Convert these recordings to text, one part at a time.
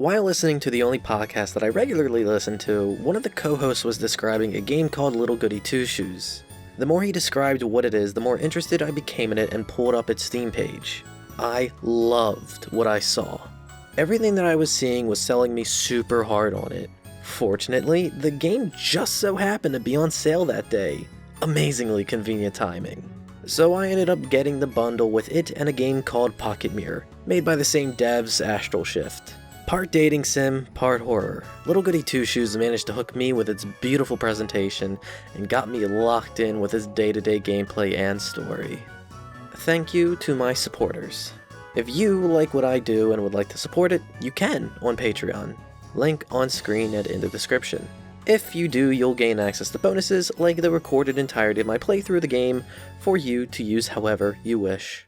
While listening to the only podcast that I regularly listen to, one of the co-hosts was describing a game called Little Goody Two Shoes. The more he described what it is, the more interested I became in it and pulled up its Steam page. I loved what I saw. Everything that I was seeing was selling me super hard on it. Fortunately, the game just so happened to be on sale that day. Amazingly convenient timing. So I ended up getting the bundle with it and a game called Pocket Mirror, made by the same devs Astral Shift. Part dating sim, part horror. Little Goody Two Shoes managed to hook me with its beautiful presentation and got me locked in with its day-to-day gameplay and story. Thank you to my supporters. If you like what I do and would like to support it, you can on Patreon. Link on screen and in the description. If you do, you'll gain access to bonuses like the recorded entirety of my playthrough of the game for you to use however you wish.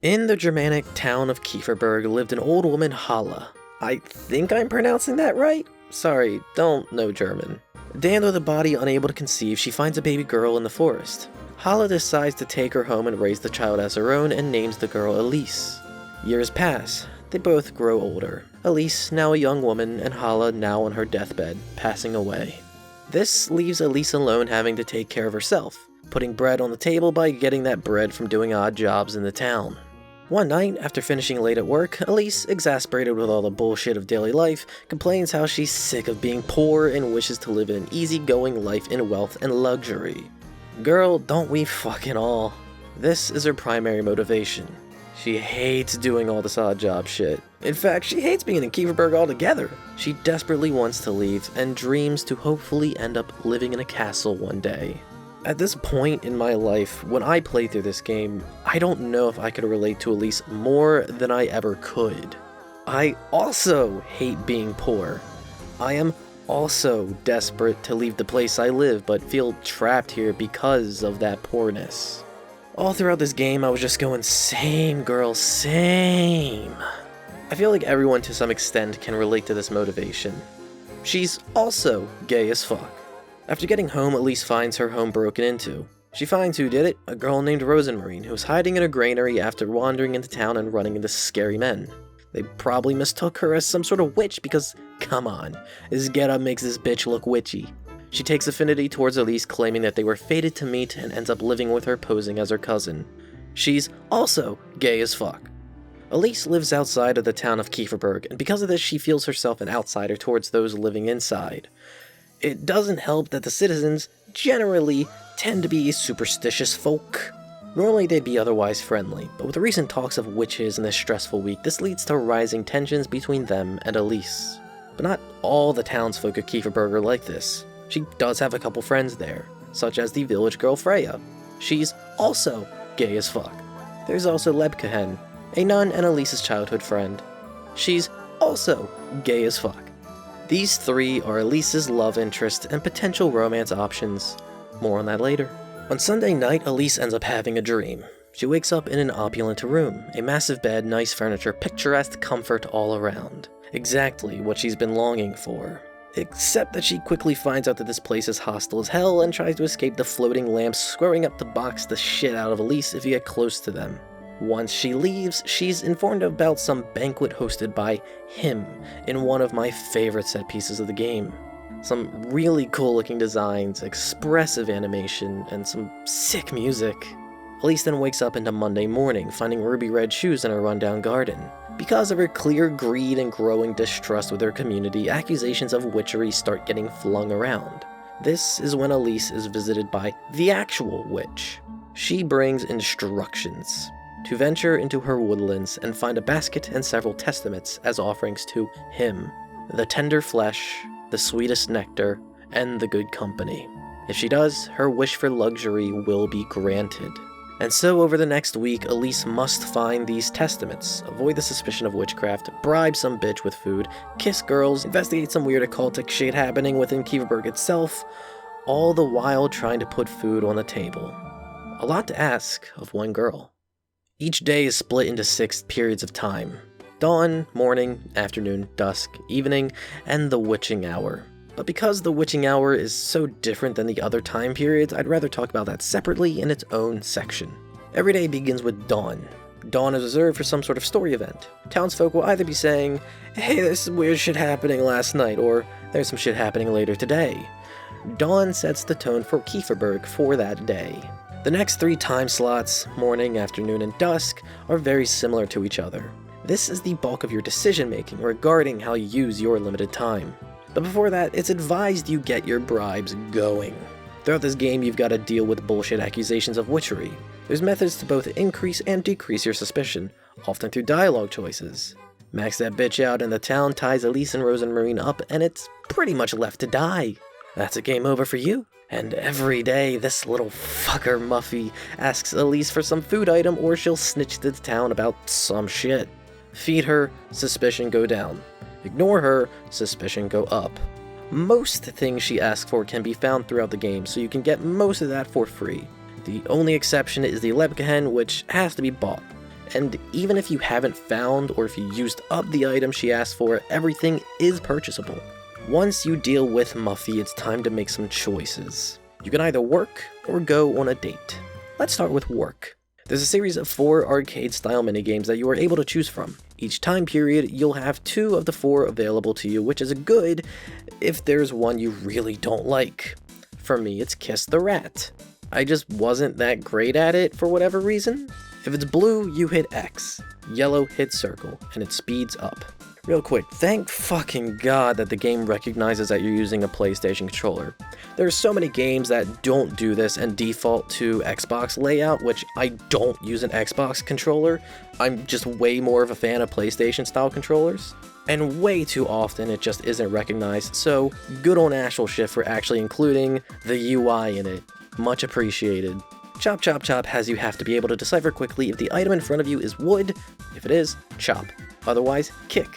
In the Germanic town of Kieferberg lived an old woman, Hala. I think I'm pronouncing that right? Sorry, don't know German. Damned with a body unable to conceive, she finds a baby girl in the forest. Hala decides to take her home and raise the child as her own and names the girl Elise. Years pass. They both grow older. Elise, now a young woman, and Hala now on her deathbed, passing away. This leaves Elise alone having to take care of herself, putting bread on the table by getting that bread from doing odd jobs in the town. One night, after finishing late at work, Elise, exasperated with all the bullshit of daily life, complains how she's sick of being poor and wishes to live an easygoing life in wealth and luxury. Girl, don't we fucking all? This is her primary motivation. She hates doing all this odd job shit. In fact, she hates being in Kieferberg altogether. She desperately wants to leave and dreams to hopefully end up living in a castle one day. At this point in my life, when I play through this game, I don't know if I could relate to Elise more than I ever could. I also hate being poor. I am also desperate to leave the place I live, but feel trapped here because of that poorness. All throughout this game, I was just going, same girl, same. I feel like everyone to some extent can relate to this motivation. She's also gay as fuck. After getting home, Elise finds her home broken into. She finds who did it, a girl named Rozenmarine, who was hiding in a granary after wandering into town and running into scary men. They probably mistook her as some sort of witch because, come on, this getup makes this bitch look witchy. She takes affinity towards Elise, claiming that they were fated to meet and ends up living with her, posing as her cousin. She's also gay as fuck. Elise lives outside of the town of Kieferberg, and because of this she feels herself an outsider towards those living inside. It doesn't help that the citizens generally tend to be superstitious folk. Normally they'd be otherwise friendly, but with the recent talks of witches in this stressful week, this leads to rising tensions between them and Elise. But not all the townsfolk of Kieferberg are like this. She does have a couple friends there, such as the village girl Freya. She's also gay as fuck. There's also Lebkuchen, a nun and Elise's childhood friend. She's also gay as fuck. These three are Elise's love interest and potential romance options. More on that later. On Sunday night, Elise ends up having a dream. She wakes up in an opulent room, a massive bed, nice furniture, picturesque comfort all around. Exactly what she's been longing for. Except that she quickly finds out that this place is hostile as hell and tries to escape the floating lamps squaring up to box the shit out of Elise if you get close to them. Once she leaves, she's informed about some banquet hosted by him in one of my favorite set pieces of the game. Some really cool looking designs, expressive animation, and some sick music. Elise then wakes up into Monday morning, finding ruby red shoes in her rundown garden. Because of her clear greed and growing distrust with her community, accusations of witchery start getting flung around. This is when Elise is visited by the actual witch. She brings instructions to venture into her woodlands and find a basket and several testaments as offerings to him. The tender flesh, the sweetest nectar, and the good company. If she does, her wish for luxury will be granted. And so over the next week, Elise must find these testaments, avoid the suspicion of witchcraft, bribe some bitch with food, kiss girls, investigate some weird occultic shit happening within Kieferberg itself, all the while trying to put food on the table. A lot to ask of one girl. Each day is split into 6 periods of time. Dawn, morning, afternoon, dusk, evening, and the witching hour. But because the witching hour is so different than the other time periods, I'd rather talk about that separately in its own section. Every day begins with dawn. Dawn is reserved for some sort of story event. Townsfolk will either be saying, "Hey, there's some weird shit happening last night," or "There's some shit happening later today." Dawn sets the tone for Kieferberg for that day. The next 3 time slots, morning, afternoon, and dusk, are very similar to each other. This is the bulk of your decision making regarding how you use your limited time. But before that, it's advised you get your bribes going. Throughout this game, you've got to deal with bullshit accusations of witchery. There's methods to both increase and decrease your suspicion, often through dialogue choices. Max that bitch out and the town ties Elise and Rozenmarine up, and it's pretty much left to die. That's a game over for you. And every day, this little fucker Muffy asks Elise for some food item or she'll snitch to the town about some shit. Feed her, suspicion go down. Ignore her, suspicion go up. Most things she asks for can be found throughout the game, so you can get most of that for free. The only exception is the Lebkuchen, which has to be bought. And even if you haven't found or if you used up the item she asked for, everything is purchasable. Once you deal with Muffy, it's time to make some choices. You can either work or go on a date. Let's start with work. There's a series of 4 arcade-style minigames that you are able to choose from. Each time period, you'll have 2 of the 4 available to you, which is good if there's one you really don't like. For me, it's Kiss the Rat. I just wasn't that great at it for whatever reason. If it's blue, you hit X. Yellow, hit circle, and it speeds up. Real quick, thank fucking God that the game recognizes that you're using a PlayStation controller. There are so many games that don't do this and default to Xbox layout, which I don't use an Xbox controller. I'm just way more of a fan of PlayStation style controllers. And way too often it just isn't recognized, so good on Astral Shift for actually including the UI in it. Much appreciated. Chop Chop Chop has you have to be able to decipher quickly if the item in front of you is wood. If it is, chop. Otherwise, kick.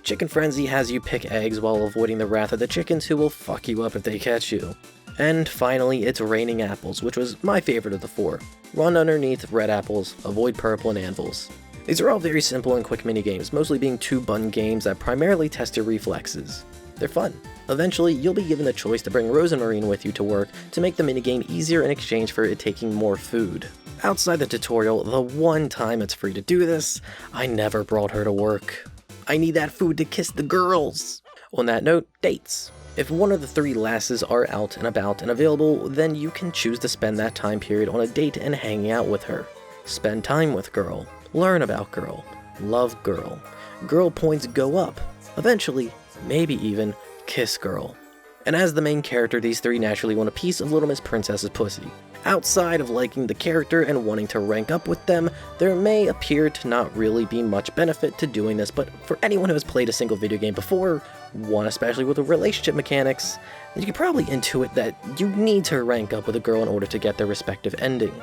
Chicken Frenzy has you pick eggs while avoiding the wrath of the chickens who will fuck you up if they catch you. And finally, it's Raining Apples, which was my favorite of the 4. Run underneath red apples, avoid purple and anvils. These are all very simple and quick minigames, mostly being 2-button games that primarily test your reflexes. They're fun. Eventually, you'll be given the choice to bring Rozenmarine with you to work to make the minigame easier in exchange for it taking more food. Outside the tutorial, the one time it's free to do this, I never brought her to work. I need that food to kiss the girls! On that note, dates. If one of the 3 lasses are out and about and available, then you can choose to spend that time period on a date and hanging out with her. Spend time with girl. Learn about girl. Love girl. Girl points go up. Eventually, maybe even, kiss girl. And as the main character, these 3 naturally want a piece of Little Miss Princess's pussy. Outside of liking the character and wanting to rank up with them, there may appear to not really be much benefit to doing this, but for anyone who has played a single video game before, one especially with the relationship mechanics, then you can probably intuit that you need to rank up with a girl in order to get their respective ending.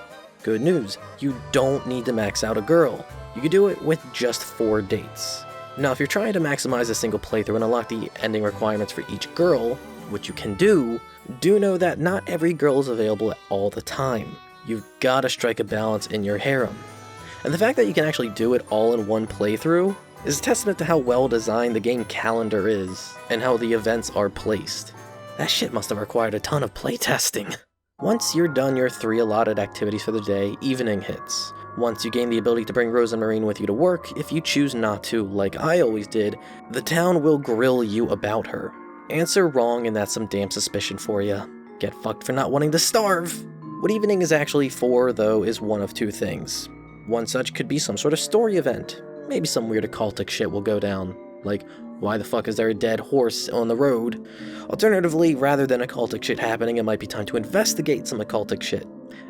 Good news, you don't need to max out a girl. You can do it with just 4 dates. Now if you're trying to maximize a single playthrough and unlock the ending requirements for each girl, which you can do know that not every girl is available at all the time. You've gotta strike a balance in your harem. And the fact that you can actually do it all in one playthrough is a testament to how well designed the game calendar is, and how the events are placed. That shit must have required a ton of playtesting. Once you're done your 3 allotted activities for the day, evening hits. Once you gain the ability to bring Rozenmarine with you to work, if you choose not to, like I always did, the town will grill you about her. Answer wrong and that's some damn suspicion for ya. Get fucked for not wanting to starve! What evening is actually for, though, is one of 2 things. One such could be some sort of story event. Maybe some weird occultic shit will go down. Like, why the fuck is there a dead horse on the road? Alternatively, rather than occultic shit happening, it might be time to investigate some occultic shit.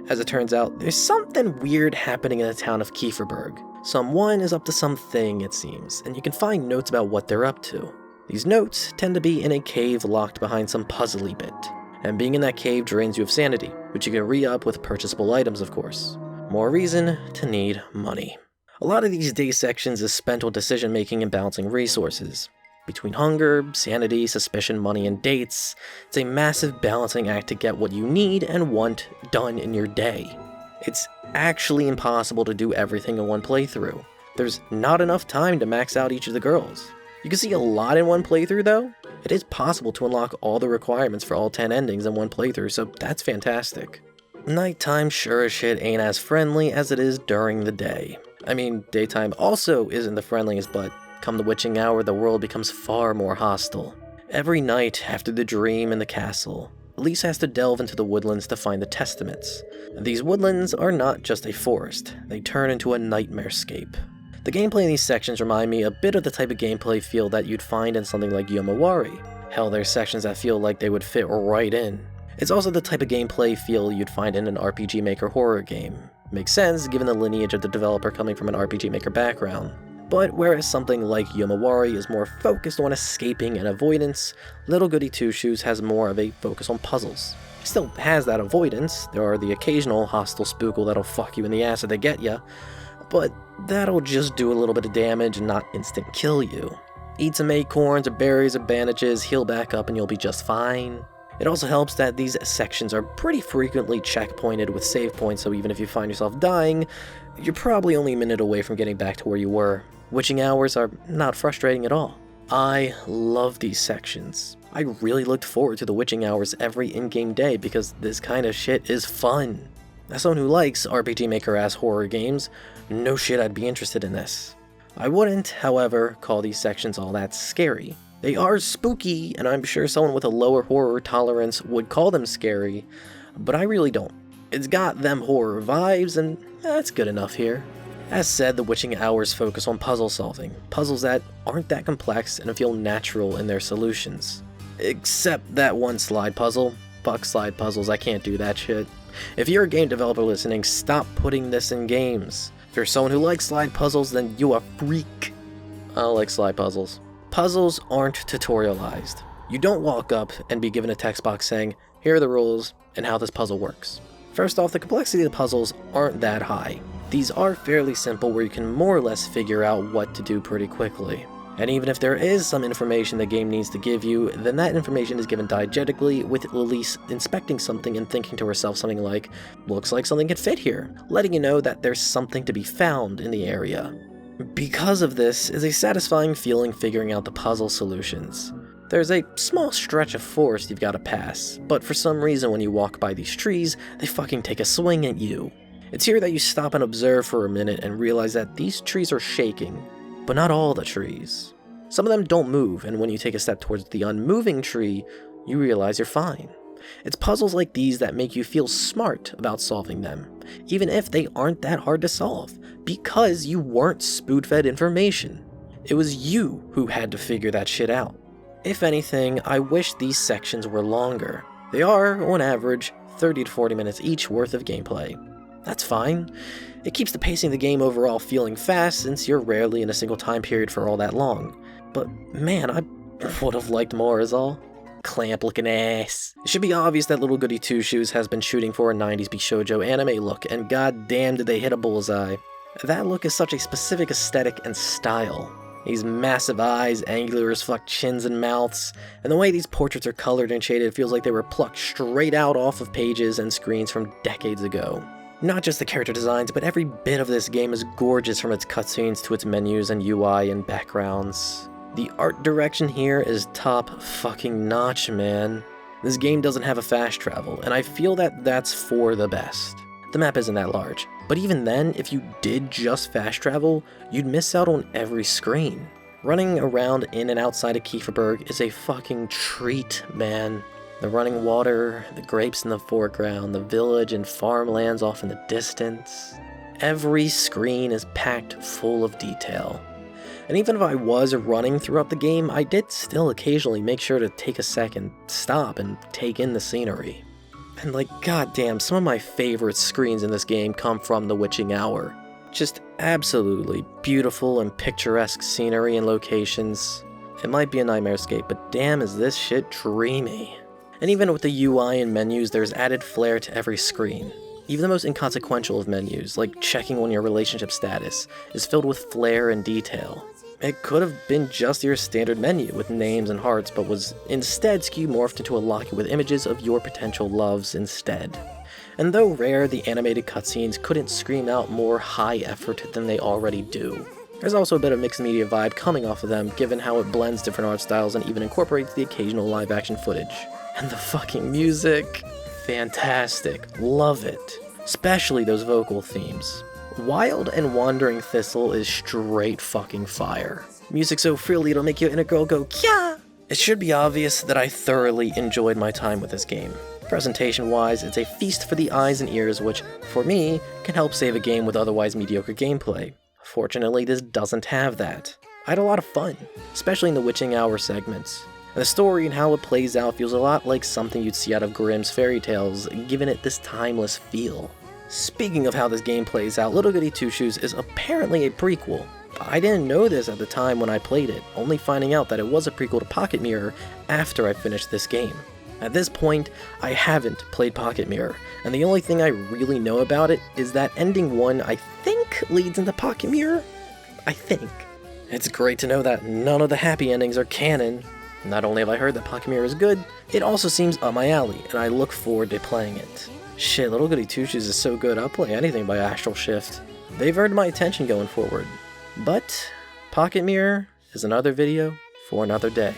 As it turns out, there's something weird happening in the town of Kieferberg. Someone is up to something, it seems, and you can find notes about what they're up to. These notes tend to be in a cave locked behind some puzzly bit, and being in that cave drains you of sanity, which you can re-up with purchasable items, of course. More reason to need money. A lot of these day sections is spent on decision making and balancing resources. Between hunger, sanity, suspicion, money, and dates, it's a massive balancing act to get what you need and want done in your day. It's actually impossible to do everything in one playthrough. There's not enough time to max out each of the girls. You can see a lot in one playthrough though. It is possible to unlock all the requirements for all 10 endings in one playthrough, so that's fantastic. Nighttime sure as shit ain't as friendly as it is during the day. I mean, daytime also isn't the friendliest, but come the witching hour, the world becomes far more hostile. Every night after the dream in the castle, Elise has to delve into the woodlands to find the testaments. These woodlands are not just a forest, they turn into a nightmarescape. The gameplay in these sections remind me a bit of the type of gameplay feel that you'd find in something like Yomawari. Hell, there's sections that feel like they would fit right in. It's also the type of gameplay feel you'd find in an RPG Maker horror game. Makes sense given the lineage of the developer coming from an RPG Maker background. But whereas something like Yomawari is more focused on escaping and avoidance, Little Goody Two Shoes has more of a focus on puzzles. It still has that avoidance, there are the occasional hostile spookle that'll fuck you in the ass if they get ya, but that'll just do a little bit of damage and not instant kill you. Eat some acorns or berries or bandages, heal back up and you'll be just fine. It also helps that these sections are pretty frequently checkpointed with save points, so even if you find yourself dying, you're probably only a minute away from getting back to where you were. Witching hours are not frustrating at all. I love these sections. I really looked forward to the witching hours every in-game day because this kind of shit is fun. As someone who likes RPG Maker-ass horror games, no shit I'd be interested in this. I wouldn't, however, call these sections all that scary. They are spooky, and I'm sure someone with a lower horror tolerance would call them scary, but I really don't. It's got them horror vibes, and that's good enough here. As said, the witching hours focus on puzzle solving, puzzles that aren't that complex and feel natural in their solutions. Except that one slide puzzle. Fuck slide puzzles, I can't do that shit. If you're a game developer listening, stop putting this in games. If you're someone who likes slide puzzles, then you a freak. I like slide puzzles. Puzzles aren't tutorialized. You don't walk up and be given a text box saying, here are the rules and how this puzzle works. First off, the complexity of the puzzles aren't that high. These are fairly simple where you can more or less figure out what to do pretty quickly. And even if there is some information the game needs to give you, then that information is given diegetically, with Elise inspecting something and thinking to herself something like, looks like something could fit here, letting you know that there's something to be found in the area. Because of this is a satisfying feeling figuring out the puzzle solutions. There's a small stretch of forest you've got to pass, but for some reason when you walk by these trees, they fucking take a swing at you. It's here that you stop and observe for a minute and realize that these trees are shaking, but not all the trees. Some of them don't move, and when you take a step towards the unmoving tree, you realize you're fine. It's puzzles like these that make you feel smart about solving them, even if they aren't that hard to solve, because you weren't spoon-fed information. It was you who had to figure that shit out. If anything, I wish these sections were longer. They are, on average, 30 to 40 minutes each worth of gameplay. That's fine. It keeps the pacing of the game overall feeling fast since you're rarely in a single time period for all that long. But man, I would have liked more is all. Clamp looking ass. It should be obvious that Little Goody Two Shoes has been shooting for a 90s Bishoujo anime look, and goddamn did they hit a bullseye. That look is such a specific aesthetic and style. These massive eyes, angular as fuck chins and mouths, and the way these portraits are colored and shaded feels like they were plucked straight out off of pages and screens from decades ago. Not just the character designs, but every bit of this game is gorgeous from its cutscenes to its menus and UI and backgrounds. The art direction here is top fucking notch, man. This game doesn't have a fast travel, and I feel that that's for the best. The map isn't that large, but even then, if you did just fast travel, you'd miss out on every screen. Running around in and outside of Kieferberg is a fucking treat, man. The running water, the grapes in the foreground, the village and farmlands off in the distance. Every screen is packed full of detail. And even if I was running throughout the game, I did still occasionally make sure to take a second, stop, and take in the scenery. And like, goddamn, some of my favorite screens in this game come from the witching hour. Just absolutely beautiful and picturesque scenery and locations. It might be a nightmarescape, but damn is this shit dreamy. And even with the UI and menus, there's added flair to every screen. Even the most inconsequential of menus, like checking on your relationship status, is filled with flair and detail. It could have been just your standard menu with names and hearts, but was instead morphed into a locket with images of your potential loves instead. And though rare, the animated cutscenes couldn't scream out more high effort than they already do. There's also a bit of mixed media vibe coming off of them, given how it blends different art styles and even incorporates the occasional live action footage. And the fucking music, fantastic, love it. Especially those vocal themes. Wild and Wandering Thistle is straight fucking fire. Music so frilly it'll make your inner girl go kya! It should be obvious that I thoroughly enjoyed my time with this game. Presentation-wise, it's a feast for the eyes and ears, which, for me, can help save a game with otherwise mediocre gameplay. Fortunately, this doesn't have that. I had a lot of fun, especially in the witching hour segments. And the story and how it plays out feels a lot like something you'd see out of Grimm's fairy tales, giving it this timeless feel. Speaking of how this game plays out, Little Goody Two Shoes is apparently a prequel. I didn't know this at the time when I played it, only finding out that it was a prequel to Pocket Mirror after I finished this game. At this point, I haven't played Pocket Mirror, and the only thing I really know about it is that Ending 1, I think, leads into Pocket Mirror? I think. It's great to know that none of the happy endings are canon. Not only have I heard that Pocket Mirror is good, it also seems up my alley, and I look forward to playing it. Shit, Little Goody Two Shoes is so good, I'll play anything by Astral Shift. They've earned my attention going forward. But Pocket Mirror is another video for another day.